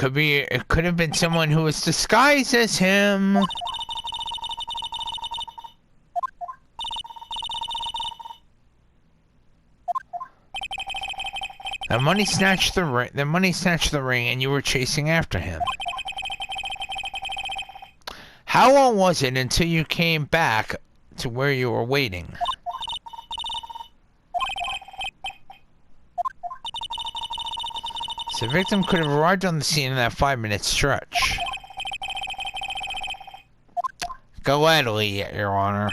It could have been someone who was disguised as him. The money snatched the ring, and you were chasing after him. How long was it until you came back to where you were waiting? So the victim could have arrived on the scene in that 5-minute stretch. Gladly, Your Honor.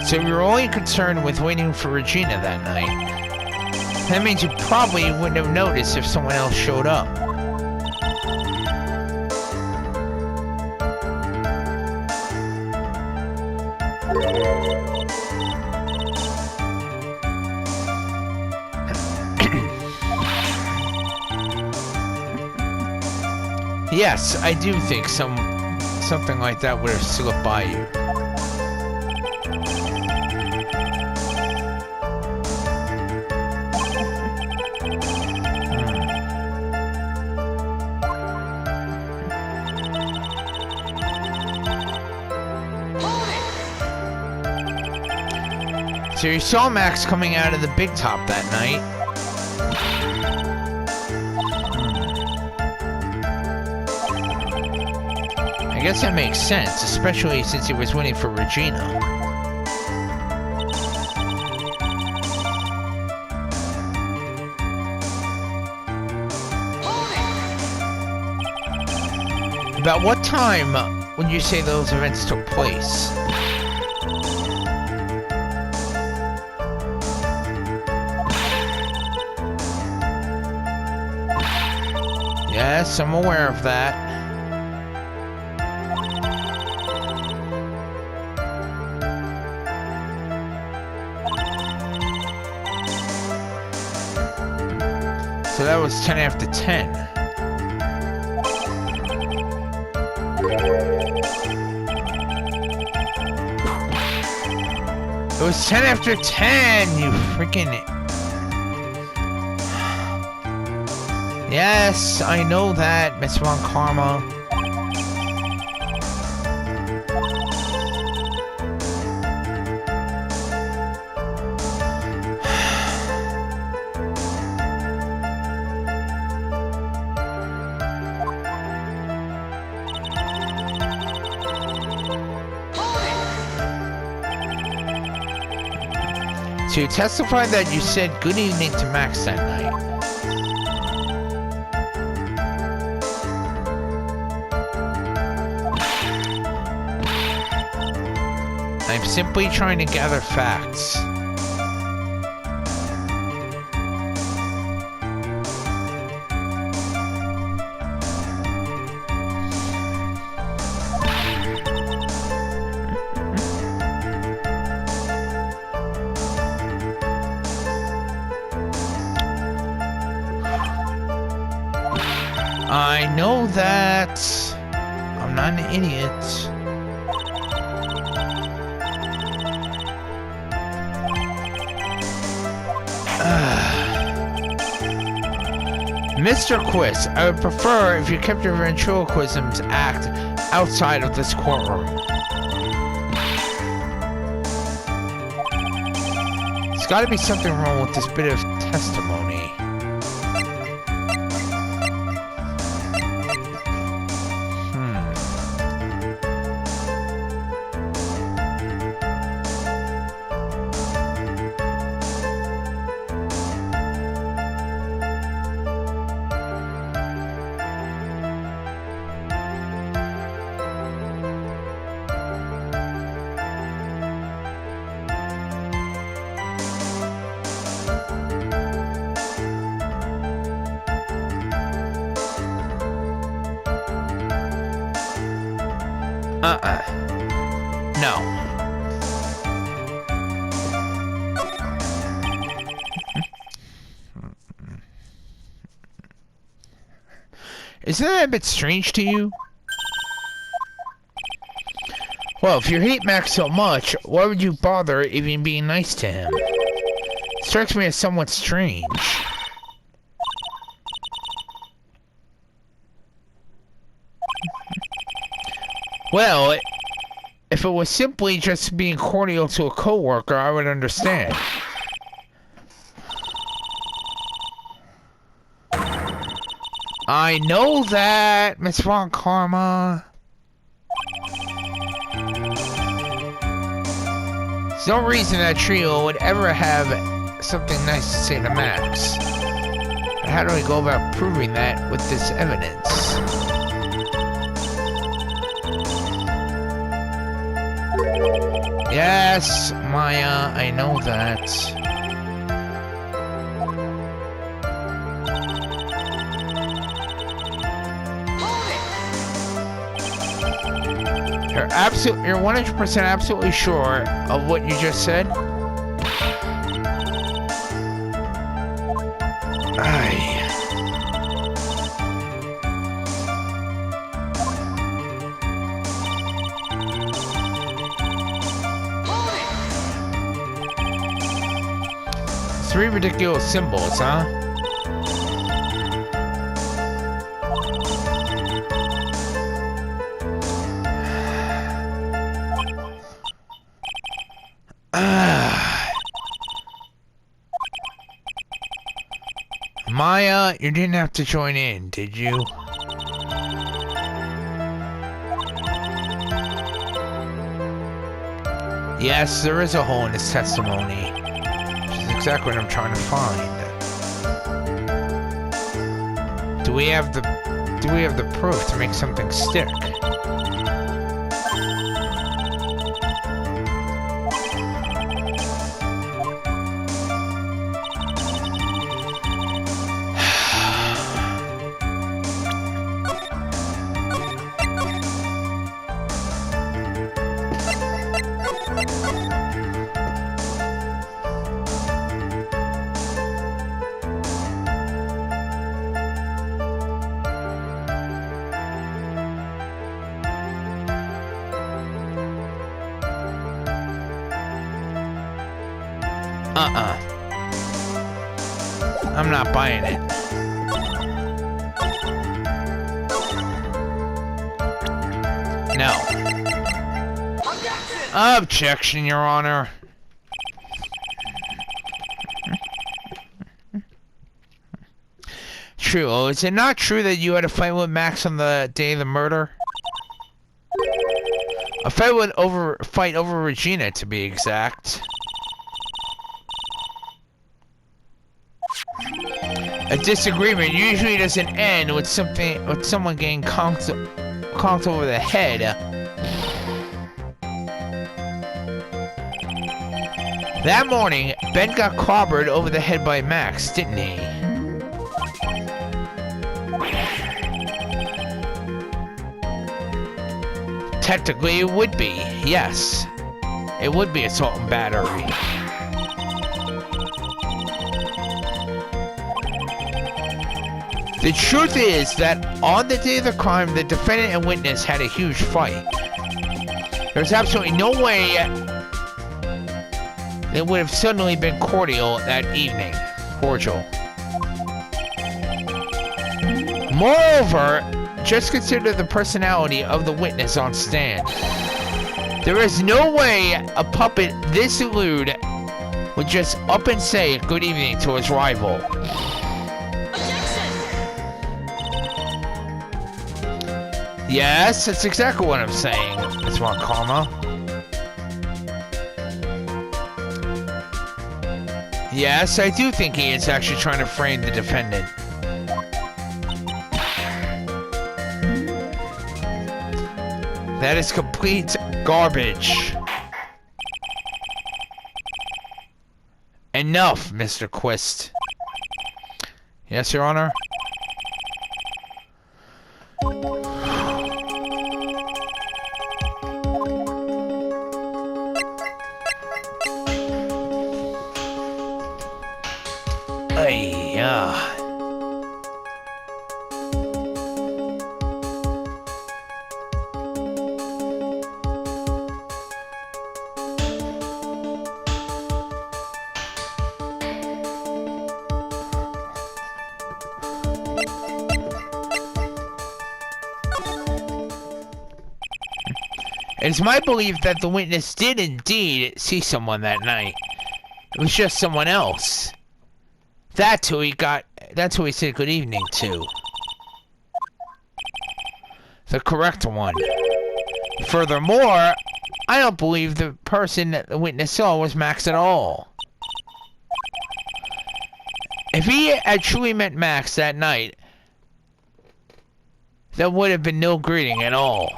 So you're only concerned with waiting for Regina that night. That means you probably wouldn't have noticed if someone else showed up. Yes, I do think something like that would have slipped by you. So you saw Max coming out of the big top that night. I guess that makes sense, especially since he was waiting for Regina. About what time would you say those events took place? Yes, I'm aware of that. So that was 10 after 10. It was 10 after 10, you freaking... Yes, I know that, Miss Von Karma. So you testified that you said good evening to Max that night. I'm simply trying to gather facts. I know that I'm not an idiot. Mr. Quiz, I would prefer if you kept your ventriloquism's act outside of this courtroom. There's got to be something wrong with this bit of testimony. No. Isn't that a bit strange to you? Well, if you hate Max so much, why would you bother even being nice to him? Strikes me as somewhat strange. Well, if it was simply just being cordial to a coworker, I would understand. I know that, Miss Von Karma. There's no reason that trio would ever have something nice to say to Max. How do we go about proving that with this evidence? Yes, Maya, I know that. You're 100% absolutely sure of what you just said? Aye. Three ridiculous symbols, huh? Maya, you didn't have to join in, did you? Yes, there is a hole in his testimony. Which is exactly what I'm trying to find. Do we have the proof to make something stick? I'm not buying it. No. Objection, Your Honor. True. Oh, is it not true that you had a fight with Max on the day of the murder? A fight over Regina, to be exact. A disagreement usually doesn't end with someone getting conked over the head. That morning, Ben got clobbered over the head by Max, didn't he? Technically, it would be, yes. It would be assault and battery. The truth is that on the day of the crime, the defendant and witness had a huge fight. There's absolutely no way they would have suddenly been cordial that evening. Cordial. Moreover, just consider the personality of the witness on stand. There is no way a puppet this lewd would just up and say good evening to his rival. Yes, that's exactly what I'm saying, Ms. Karma. Yes, I do think he is actually trying to frame the defendant. That is complete garbage. Enough, Mr. Quist. Yes, Your Honor? It is my belief that the witness did indeed see someone that night. It was just someone else. That's who he said good evening to. The correct one. Furthermore, I don't believe the person that the witness saw was Max at all. If he had truly met Max that night, there would have been no greeting at all.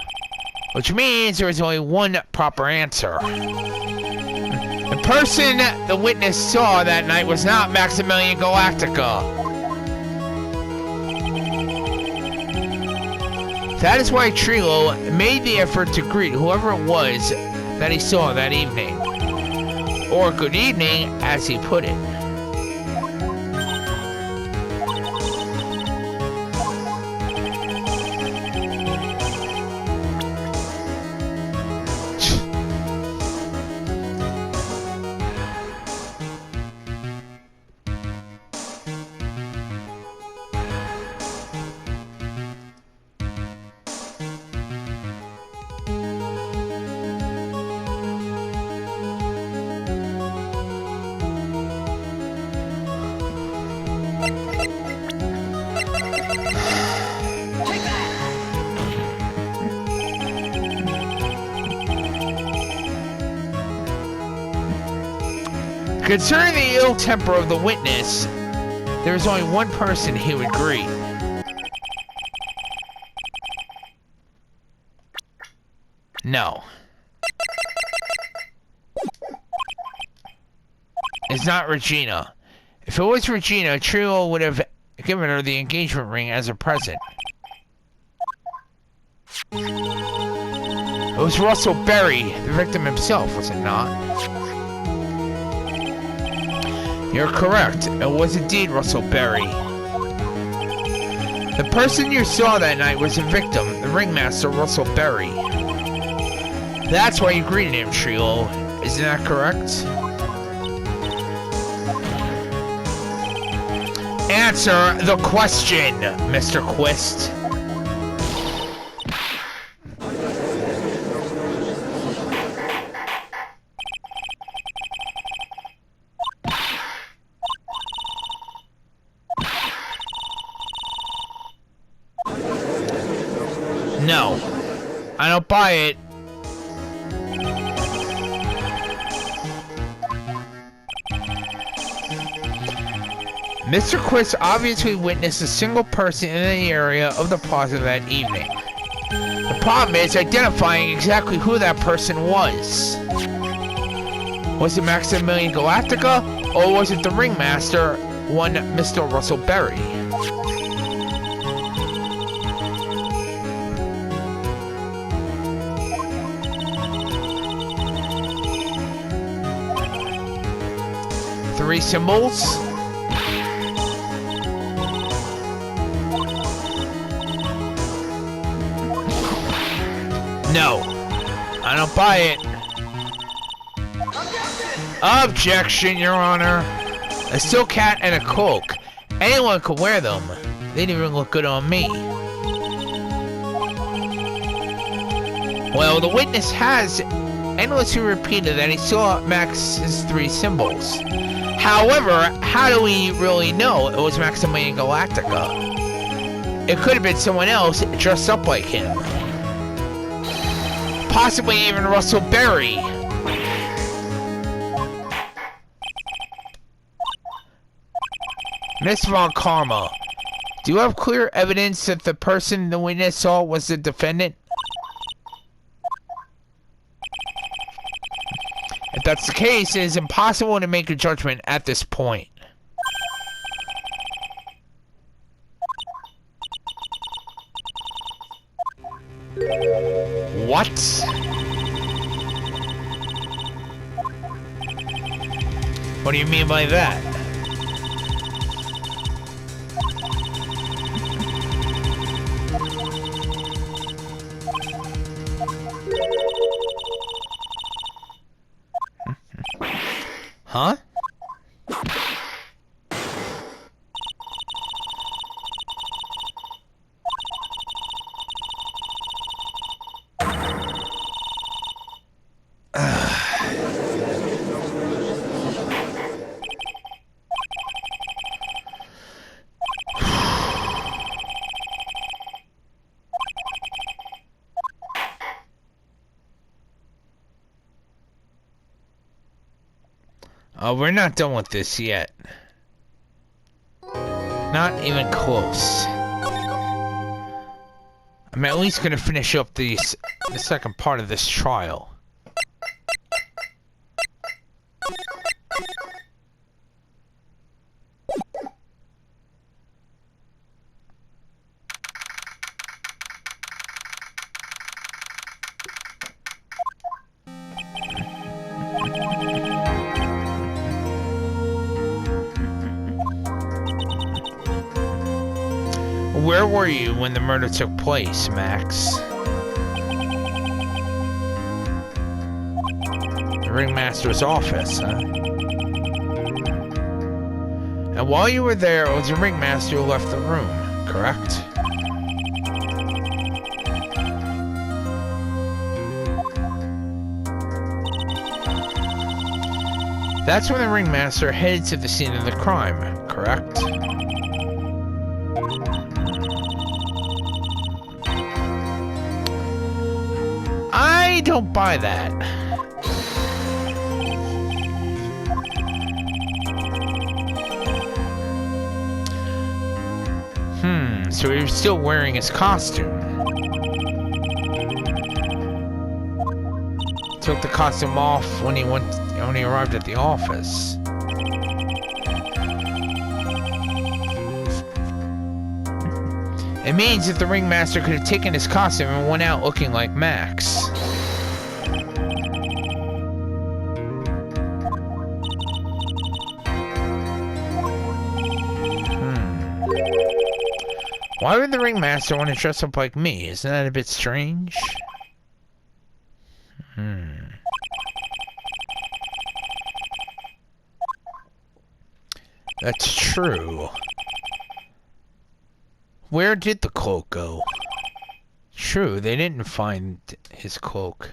Which means there is only one proper answer. The person the witness saw that night was not Maximilian Galactica. That is why Trilo made the effort to greet whoever it was that he saw that evening. Or good evening, as he put it. Concerning the ill temper of the witness, there is only one person he would greet. No. It's not Regina. If it was Regina, Trio would have given her the engagement ring as a present. It was Russell Berry, the victim himself, was it not? You're correct. It was indeed Russell Berry. The person you saw that night was the victim, the ringmaster Russell Berry. That's why you greeted him, Trio. Isn't that correct? Answer the question, Mr. Quist. No, I don't buy it. Mr. Quist obviously witnessed a single person in the area of the plaza that evening. The problem is identifying exactly who that person was. Was it Maximilian Galactica, or was it the ringmaster, one Mr. Russell Berry? Three symbols. No, I don't buy it. Objection, Your Honor. A silk hat and a cloak. Anyone could wear them. They didn't even look good on me. Well, the witness has endlessly repeated that he saw Max's three symbols. However, how do we really know it was Maximilian Galactica? It could have been someone else dressed up like him. Possibly even Russell Berry. Miss Von Karma, do you have clear evidence that the person the witness saw was the defendant? If that's the case, it is impossible to make a judgment at this point. What? What do you mean by that? Huh? Oh, we're not done with this yet. Not even close. I'm at least gonna finish up the second part of this trial. Where were you when the murder took place, Max? The ringmaster's office, huh? And while you were there, it was the ringmaster who left the room, correct? That's when the ringmaster headed to the scene of the crime, correct? I don't buy that. So he was still wearing his costume. Took the costume off when he arrived at the office. It means that the ringmaster could have taken his costume and went out looking like Max. Why would the ringmaster want to dress up like me? Isn't that a bit strange? That's true. Where did the cloak go? True, they didn't find his cloak.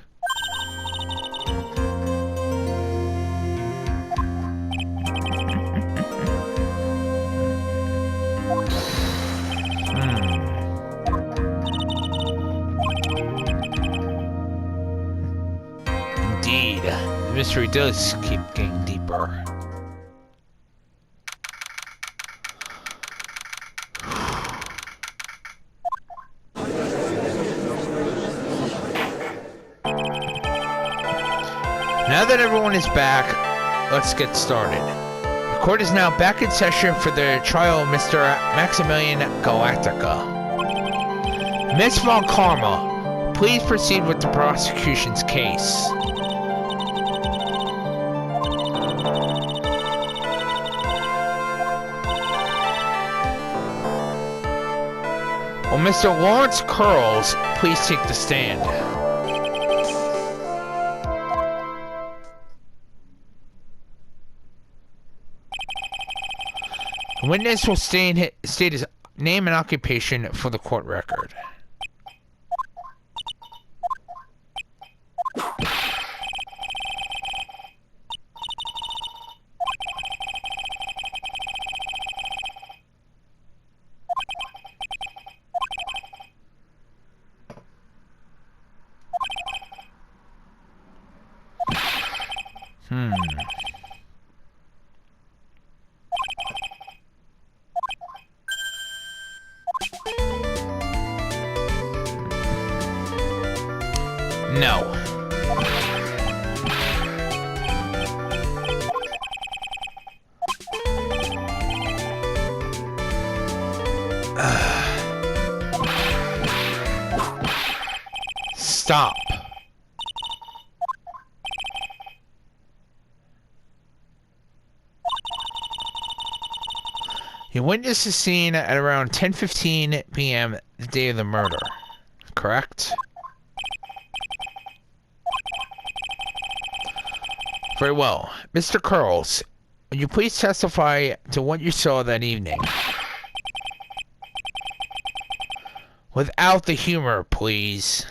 Indeed, the mystery does keep getting deeper. Now that everyone is back, let's get started. The court is now back in session for the trial of Mr. Maximilian Galactica. Miss Von Karma, please proceed with the prosecution's case. Will Mr. Lawrence Curls please take the stand? The witness will state his name and occupation for the court record. No. Stop. You witnessed the scene at around 10:15 p.m. the day of the murder, correct? Very well. Mr. Curls, would you please testify to what you saw that evening? Without the humor, please.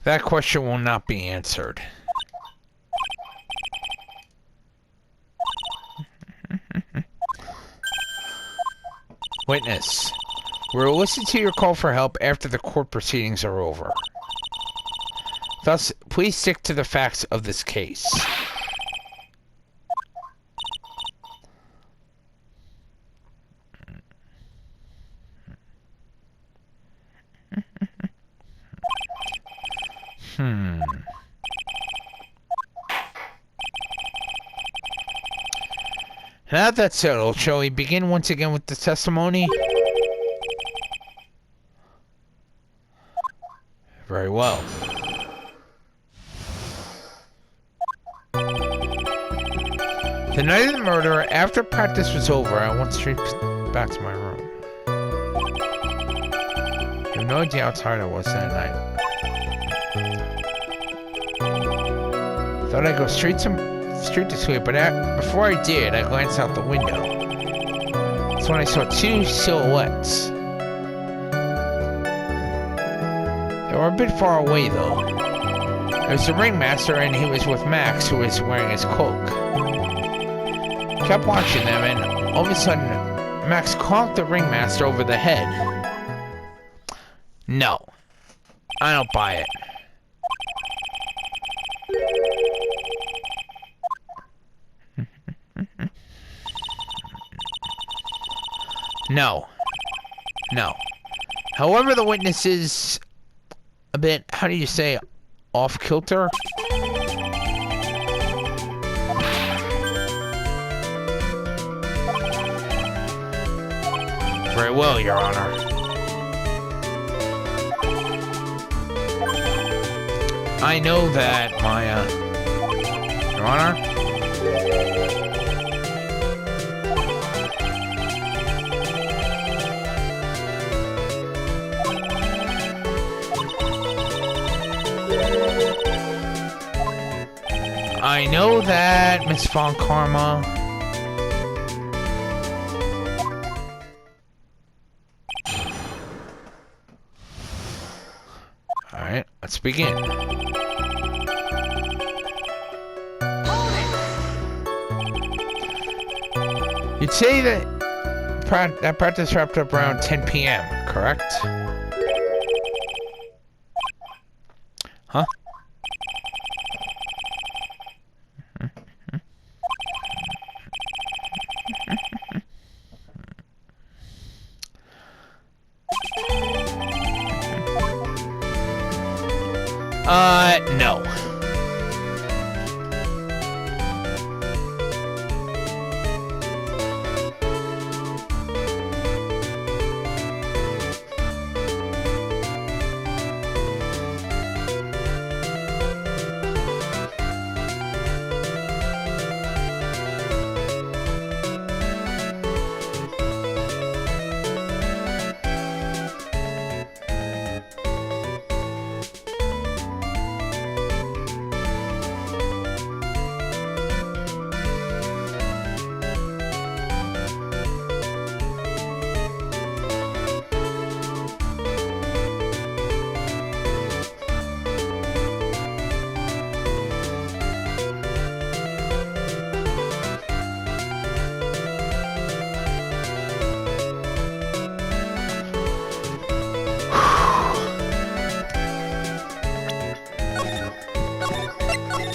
That question will not be answered. Witness. We'll listen to your call for help after the court proceedings are over. Thus, please stick to the facts of this case. Now that's settled, shall we begin once again with the testimony? Very well. The night of the murder, after practice was over, I went straight back to my room. I have no idea how tired I was that night. Thought I'd go straight to sleep, but before I did, I glanced out the window. That's when I saw two silhouettes. They were a bit far away, though. It was the ringmaster, and he was with Max, who was wearing his cloak. I kept watching them, and all of a sudden, Max conked the ringmaster over the head. No, I don't buy it. No. However, the witness is a bit, how do you say, off kilter? Very well, Your Honor. I know that my, Your Honor? I know that, Miss Von Karma. Alright, let's begin. You'd say that practice wrapped up around 10 p.m., correct? Huh? No.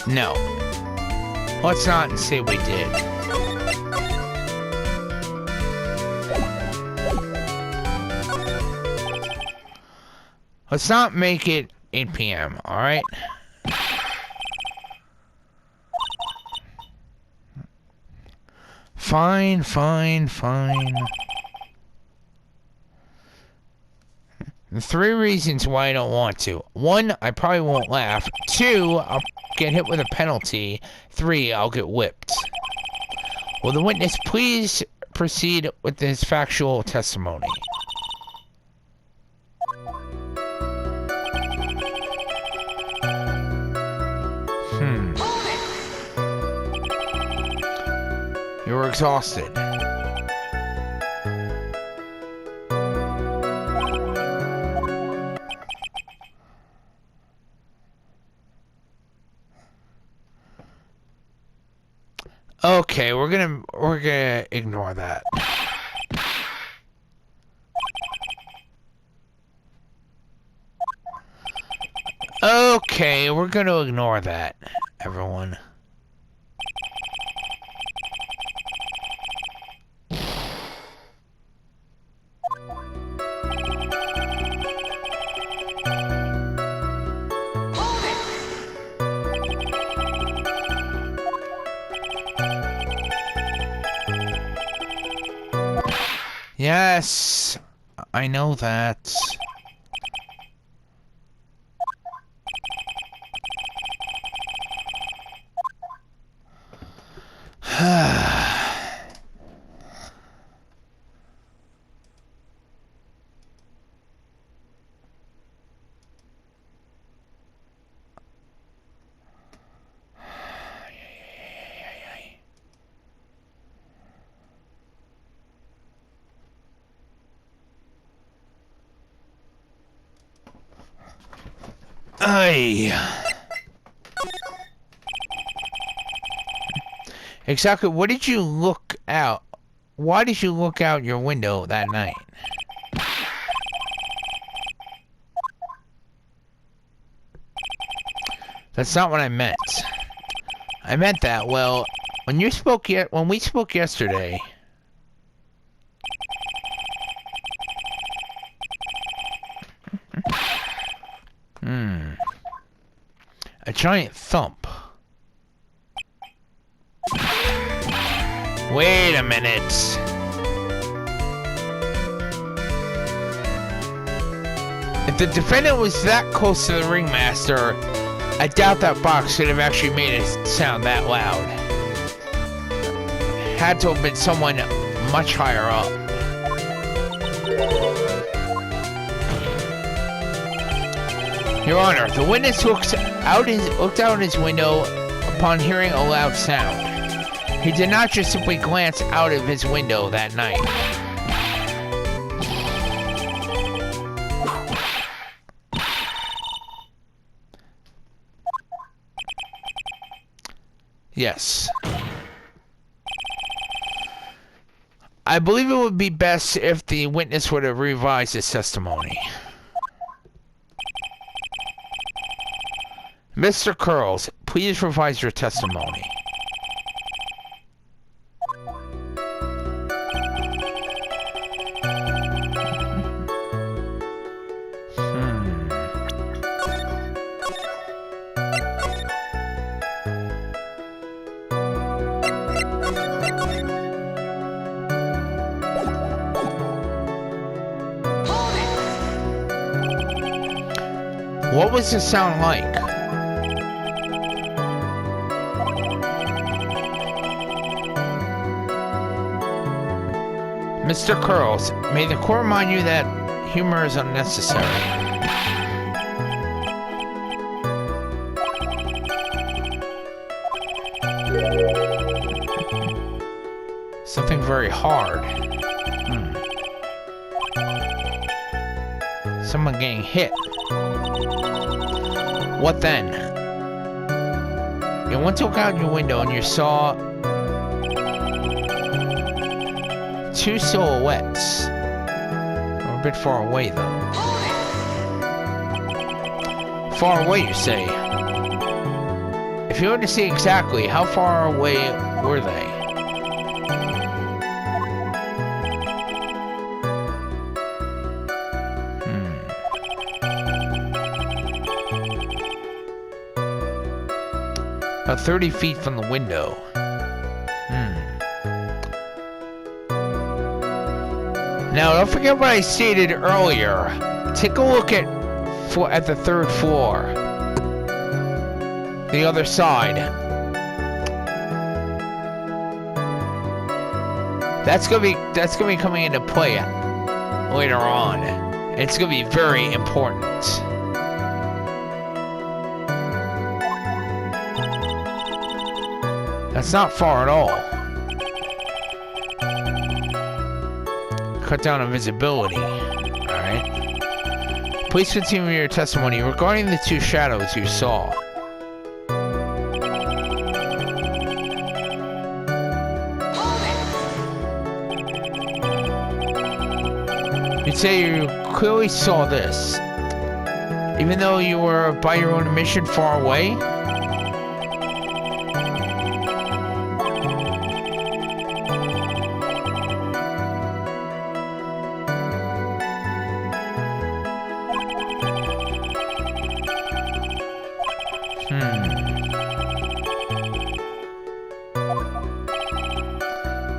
No. Let's not say we did. Let's not make it 8 p.m., alright? Fine. The 3 reasons why I don't want to. 1, I probably won't laugh. 2, I'll get hit with a penalty. 3, I'll get whipped. Will the witness please proceed with his factual testimony? You were exhausted. Okay, we're gonna ignore that. Okay, we're gonna ignore that, everyone. Yes, I know that. Ay. Exactly. What did you look out? Why did you look out your window that night? That's not what I meant. I meant that, well, when we spoke yesterday. A giant thump. Wait a minute. If the defendant was that close to the ringmaster, I doubt that box could have actually made it sound that loud. Had to have been someone much higher up. Your Honor, the witness looked out his window upon hearing a loud sound. He did not just simply glance out of his window that night. Yes. I believe it would be best if the witness would have revised his testimony. Mr. Curls, please revise your testimony. What was the sound like? Mr. Curls, may the court remind you that humor is unnecessary. Something very hard. Someone getting hit. What then? You went to look out your window and you saw two silhouettes. We're a bit far away though. Far away, you say? If you were to see exactly, how far away were they? About 30 feet from the window. Now, don't forget what I stated earlier. Take a look at the third floor. The other side. That's gonna be coming into play later on. It's gonna be very important. That's not far at all. Cut down on visibility. Alright. Please continue your testimony regarding the two shadows you saw. You say you clearly saw this, even though you were by your own mission far away?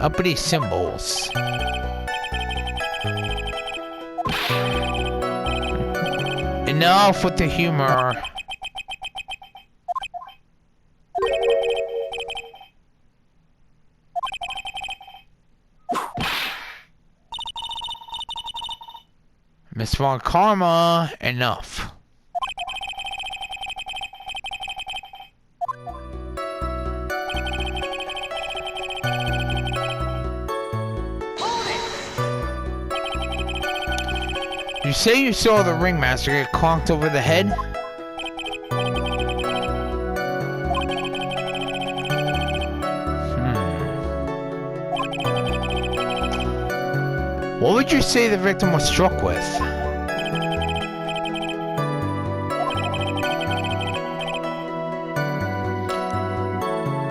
Uppity symbols. Enough with the humor. Miss Von Karma, enough. You say you saw the ringmaster get conked over the head? What would you say the victim was struck with?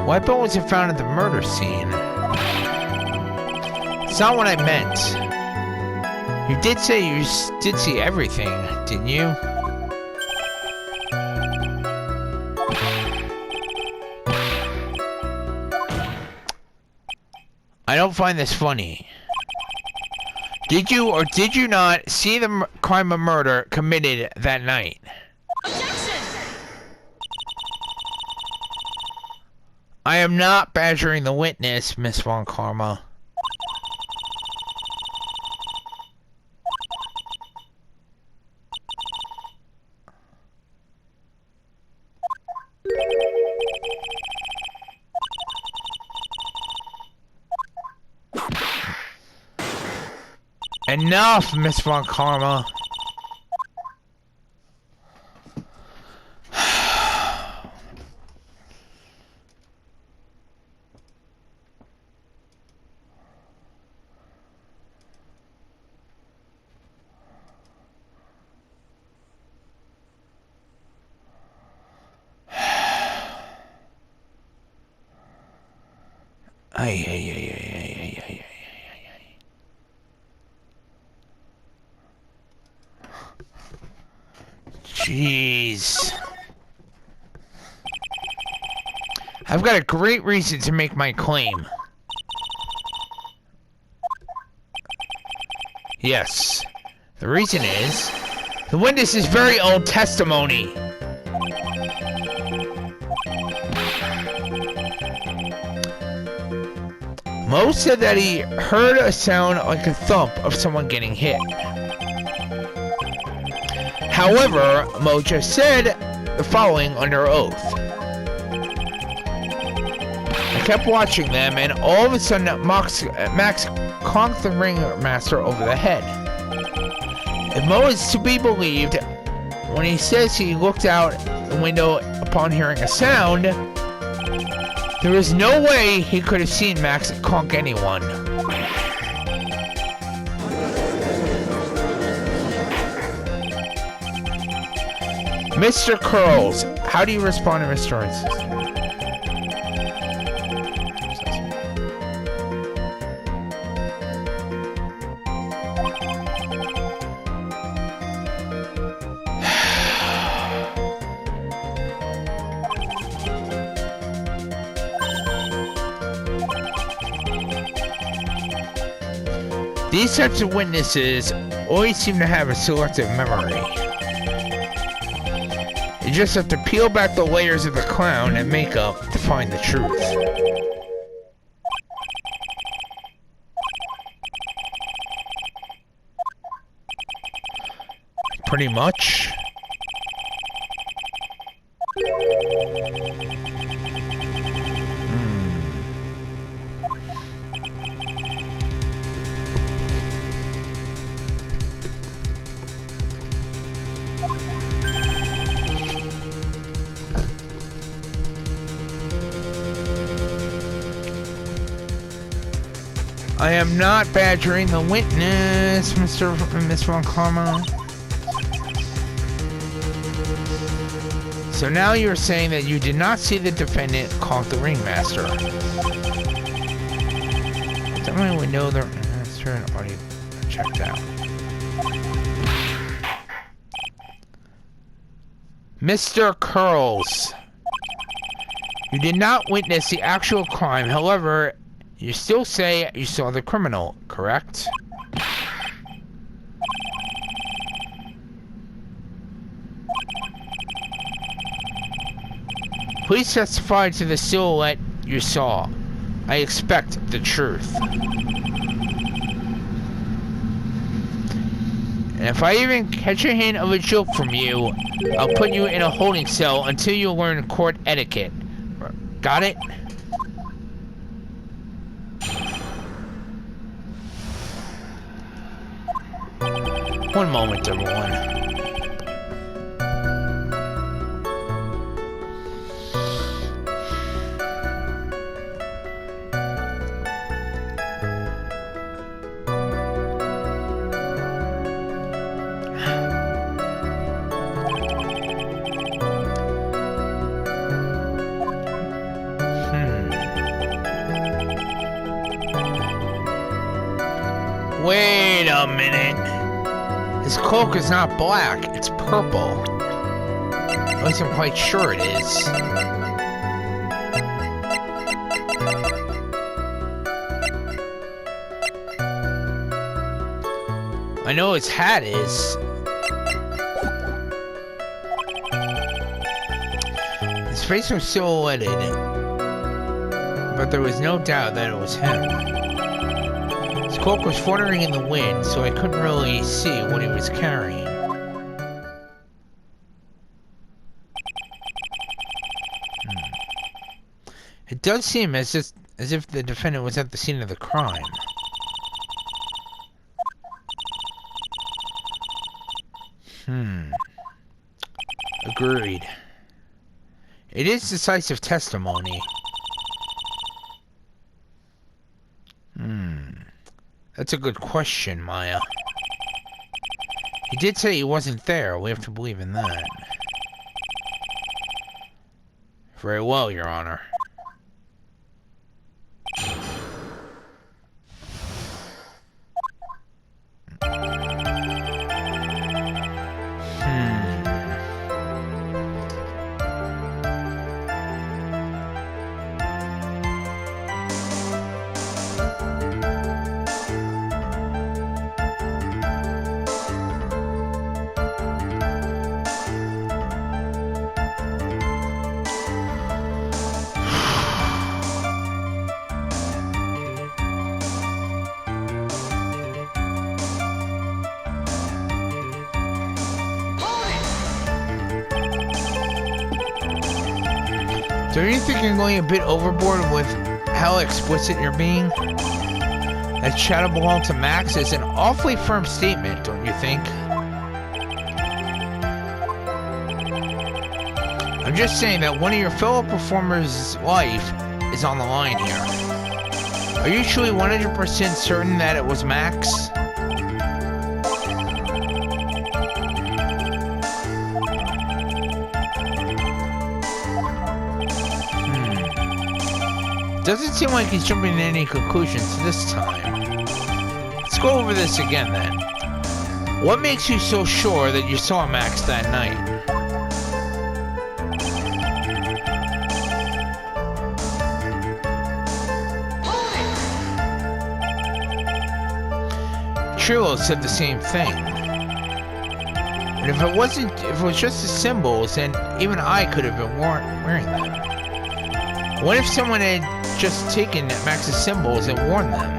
Weapon wasn't found at the murder scene. It's not what I meant. You did say you did see everything, didn't you? I don't find this funny. Did you or did you not see the crime of murder committed that night? Objection! I am not badgering the witness, Miss Von Karma. Enough, Miss Von Karma. Ay. Jeez. I've got a great reason to make my claim. Yes. The reason is, the witness is very old testimony. Mo said that he heard a sound like a thump of someone getting hit. However, Mo just said the following under oath. I kept watching them, and all of a sudden, Max conked the ringmaster over the head. If Mo is to be believed, when he says he looked out the window upon hearing a sound, there is no way he could have seen Max conk anyone. Mr. Curls, how do you respond to Mr. Rice's? These types of witnesses always seem to have a selective memory. You just have to peel back the layers of the clown and makeup to find the truth. Pretty much. I am not badgering the witness, Miss Von Karma. So now you're saying that you did not see the defendant caught the ringmaster. Someone would know the ringmaster already checked out. Mr. Curls, you did not witness the actual crime. However, you still say you saw the criminal, correct? Please testify to the silhouette you saw. I expect the truth. And if I even catch a hint of a joke from you, I'll put you in a holding cell until you learn court etiquette. Got it? One moment, everyone. Wait a minute. His cloak is not black, it's purple. At least I'm quite sure it is. I know his hat is. His face was silhouetted, but there was no doubt that it was him. His cloak was fluttering in the wind, so I couldn't really see what he was carrying. It does seem as if the defendant was at the scene of the crime. Agreed. It is decisive testimony. That's a good question, Maya. He did say he wasn't there. We have to believe in that. Very well, Your Honor. Don't you think you're going a bit overboard with how explicit you're being? That shadow belonged to Max is an awfully firm statement, don't you think? I'm just saying that one of your fellow performers' life is on the line here. Are you truly 100% certain that it was Max? Doesn't seem like he's jumping to any conclusions this time. Let's go over this again then. What makes you so sure that you saw Max that night? Trilogy said the same thing. And if it was just the symbols, then even I could have been wearing them. What if someone had just taken Max's symbols and worn them?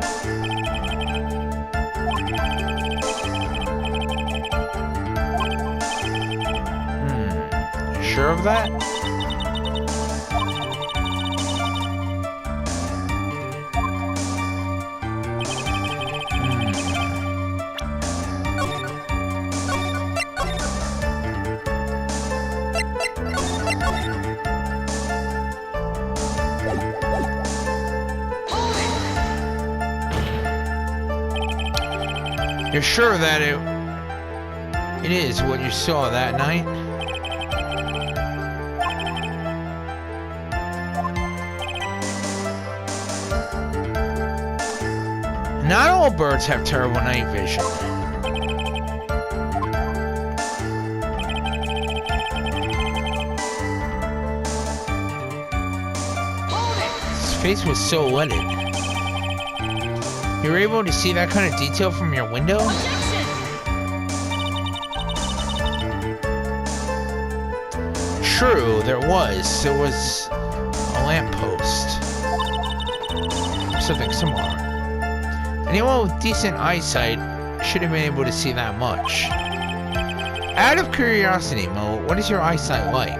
You sure of that? You're sure that it is what you saw that night? Not all birds have terrible night vision. His face was so lidded. You were able to see that kind of detail from your window? True, there was. There was a lamppost. Something similar. Anyone with decent eyesight should have been able to see that much. Out of curiosity, Mo, what is your eyesight like?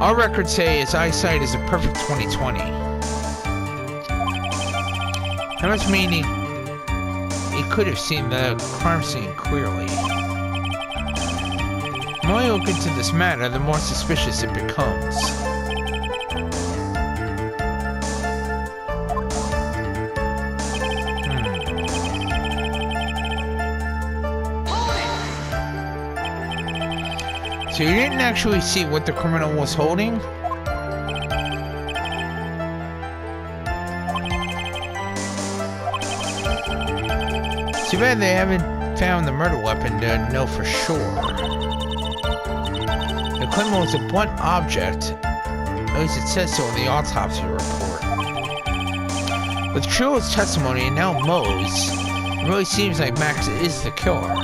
Our records say his eyesight is a perfect 20/20. That must mean he could have seen the crime scene clearly. The more you look into this matter, the more suspicious it becomes. So you didn't actually see what the criminal was holding? Too bad they haven't found the murder weapon to know for sure. The criminal was a blunt object. At least it says so in the autopsy report. With Trill's testimony and now Mo's, it really seems like Max is the killer.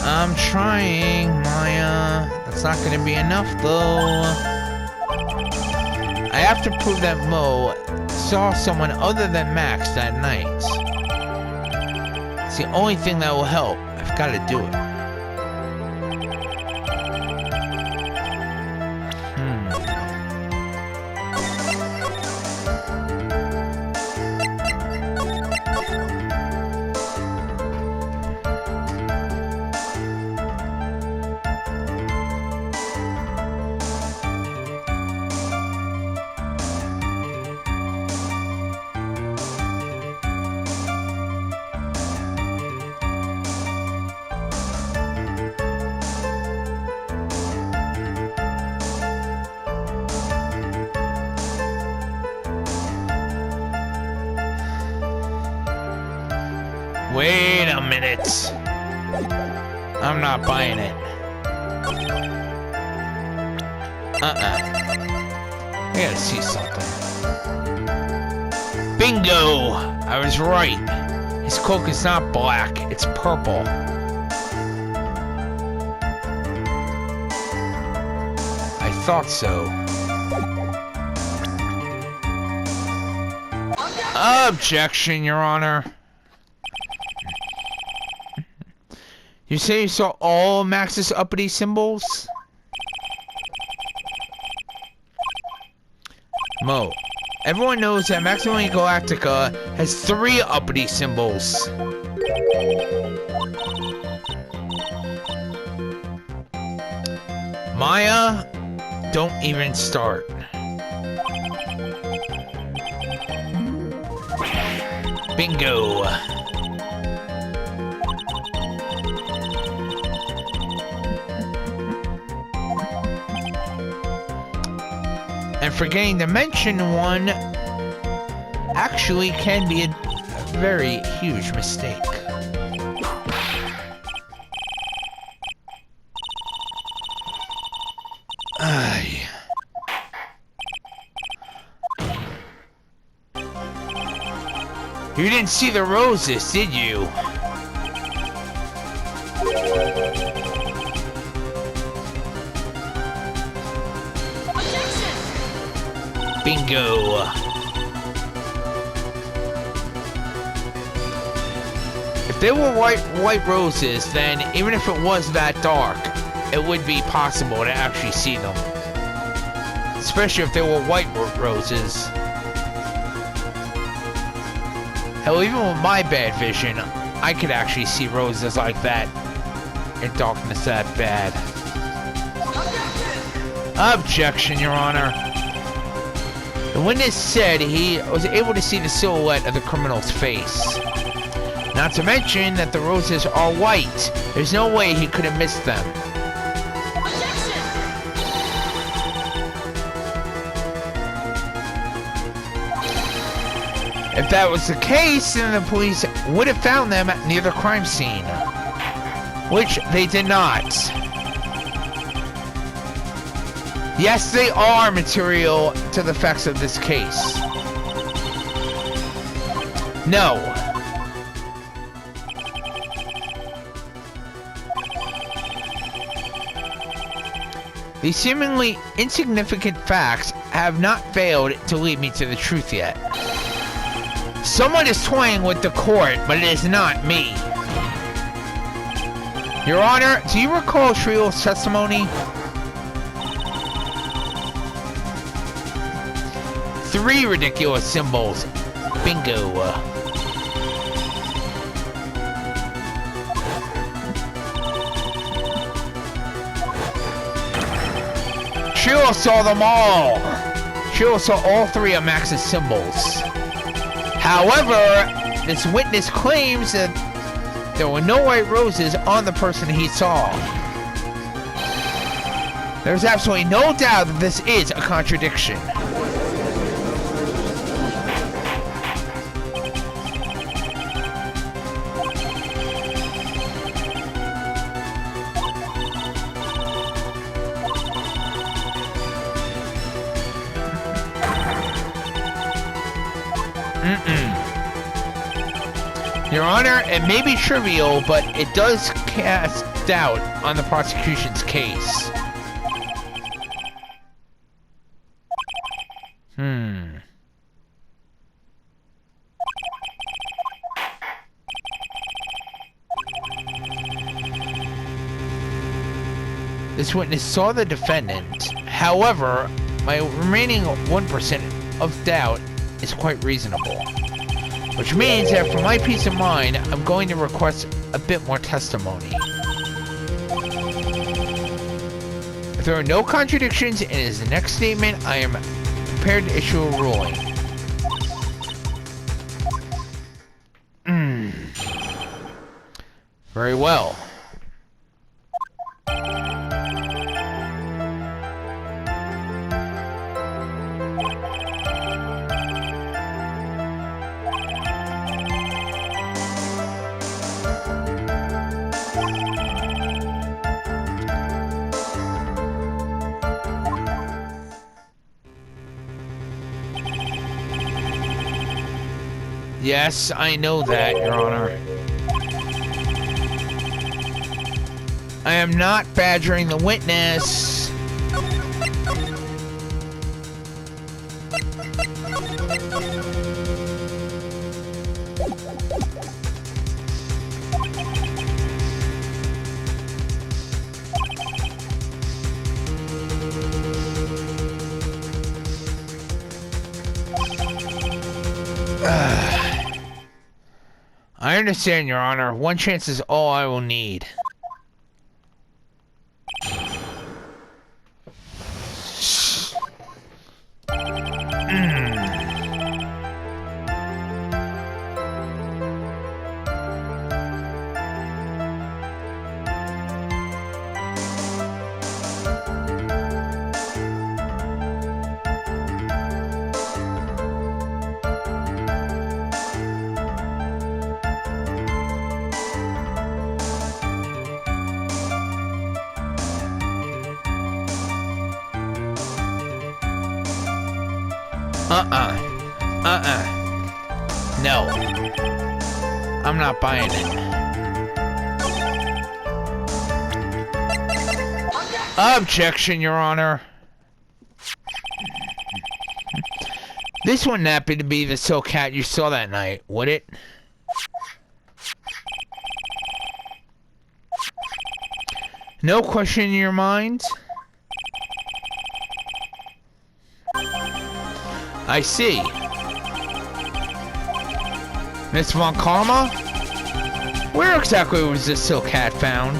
I'm trying, Maya. That's not gonna be enough, though. I have to prove that Mo saw someone other than Max that night. It's the only thing that will help. I've got to do it. Wait a minute. I'm not buying it. I gotta see something. Bingo! I was right. His cloak is not black, it's purple. I thought so. Objection, Your Honor. You say you saw all Max's uppity symbols? Mo, everyone knows that Maximilian Galactica has 3 uppity symbols. Maya, don't even start. Bingo. And forgetting to mention one actually can be a very huge mistake. You didn't see the roses, did you? Bingo. If they were white roses, then even if it was that dark, it would be possible to actually see them. Especially if they were white roses. Hell, even with my bad vision, I could actually see roses like that in darkness that bad. Objection, Your Honor. The witness said he was able to see the silhouette of the criminal's face. Not to mention that the roses are white. There's no way he could have missed them. If that was the case, then the police would have found them near the crime scene, which they did not. Yes, they are material to the facts of this case. No. These seemingly insignificant facts have not failed to lead me to the truth yet. Someone is toying with the court, but it is not me. Your Honor, do you recall Trio's testimony? 3 ridiculous symbols. Bingo. Trio saw them all. Trio saw all 3 of Max's symbols. However, this witness claims that there were no white roses on the person he saw. There's absolutely no doubt that this is a contradiction. Your Honor, it may be trivial, but it does cast doubt on the prosecution's case. This witness saw the defendant. However, my remaining 1% of doubt is quite reasonable. Which means that for my peace of mind, I'm going to request a bit more testimony. If there are no contradictions in his next statement, I am prepared to issue a ruling. Very well. Yes, I know that, Your Honor. I am not badgering the witness. I understand, Your Honor. 1 chance is all I will need. No. I'm not buying it. Objection, Your Honor. This wouldn't happen to be the soul cat you saw that night, would it? No question in your mind? I see. Miss Von Karma? Where exactly was this silk hat found?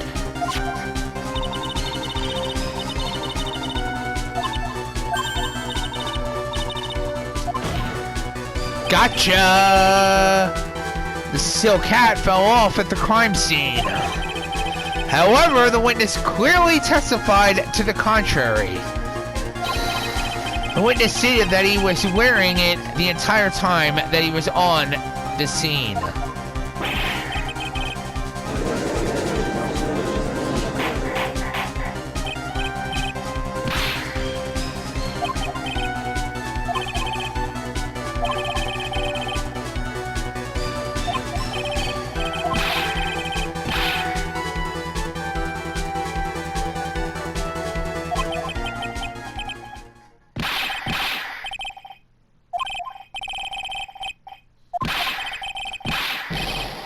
Gotcha! The silk hat fell off at the crime scene. However, the witness clearly testified to the contrary. The witness stated that he was wearing it the entire time that he was on the scene.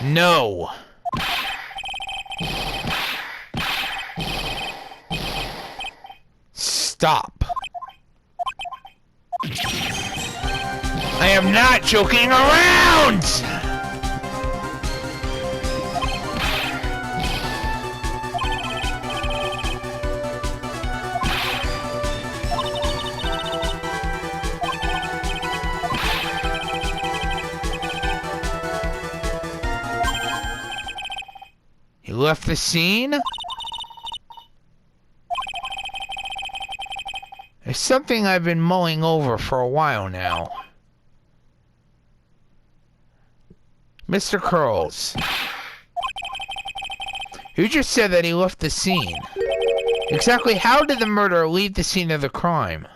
No. Stop. I am not joking around! You left the scene? There's something I've been mulling over for a while now. Mr. Curls. You just said that he left the scene. Exactly how did the murderer leave the scene of the crime?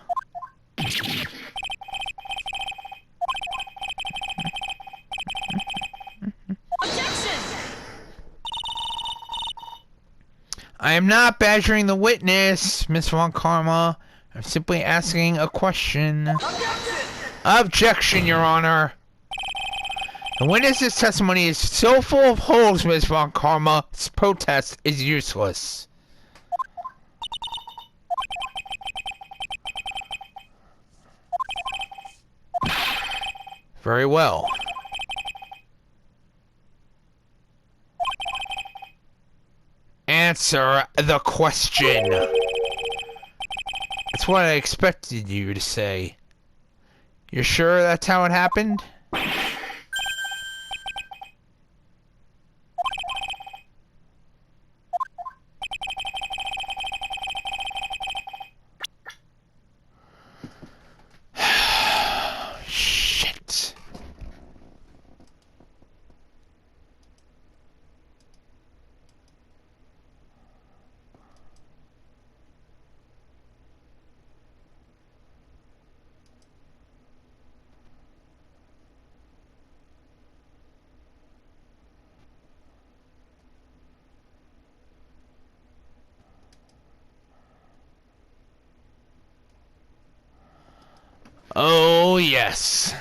I am not badgering the witness, Miss Von Karma. I'm simply asking a question. Objection, Your Honor. The witness's testimony is so full of holes, Miss Von Karma. This protest is useless. Very well. Answer the question. That's what I expected you to say. You're sure that's how it happened? Shit. Oh, yes.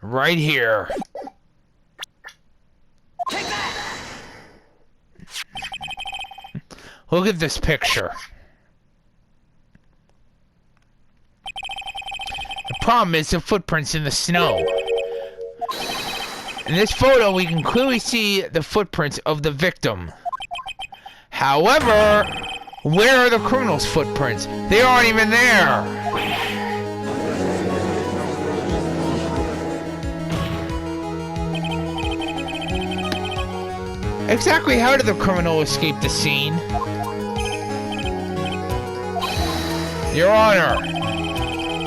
Right here. Take that! Look at this picture. The problem is the footprints in the snow. In this photo, we can clearly see the footprints of the victim. However, where are the criminal's footprints? They aren't even there. Exactly how did the criminal escape the scene? Your Honor,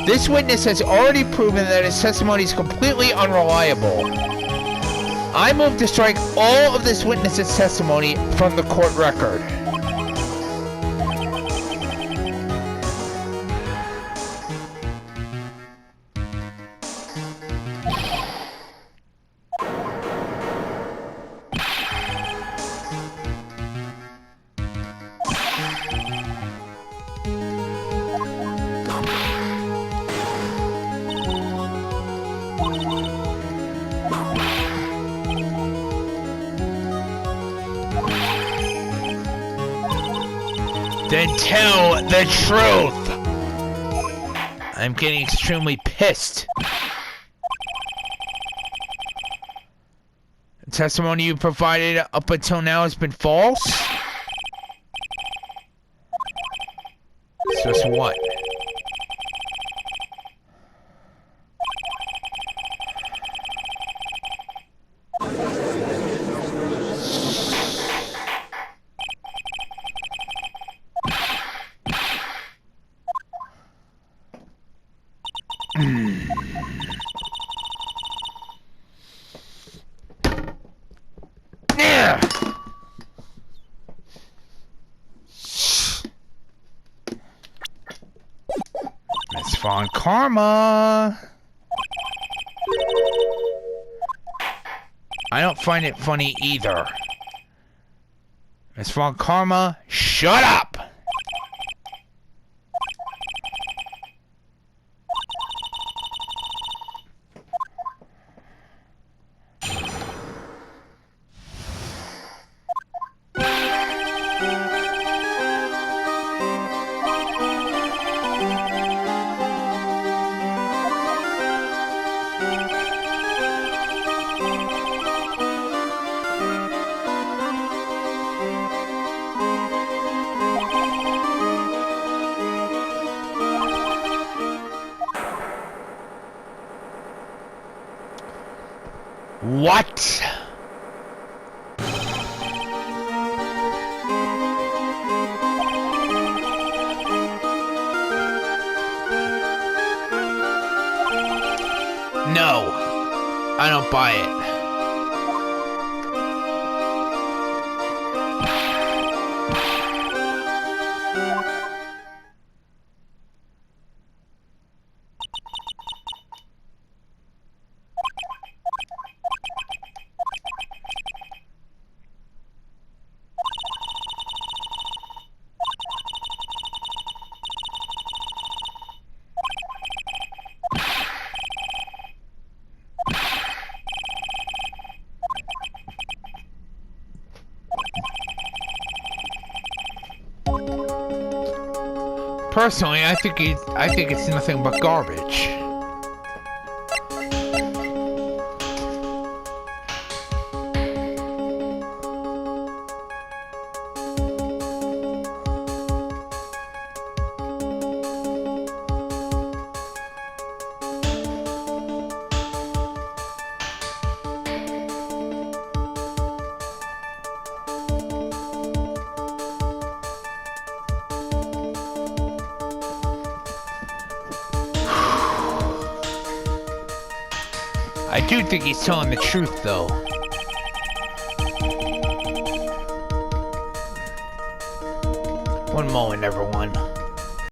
this witness has already proven that his testimony is completely unreliable. I move to strike all of this witness's testimony from the court record. Then tell the truth. I'm getting extremely pissed. The testimony you provided up until now has been false? So what? Miss Von Karma. I don't find it funny either. Miss Von Karma, shut up! What? No, I don't buy it. Personally, I think it's nothing but garbage. I do think he's telling the truth, though. One moment, everyone.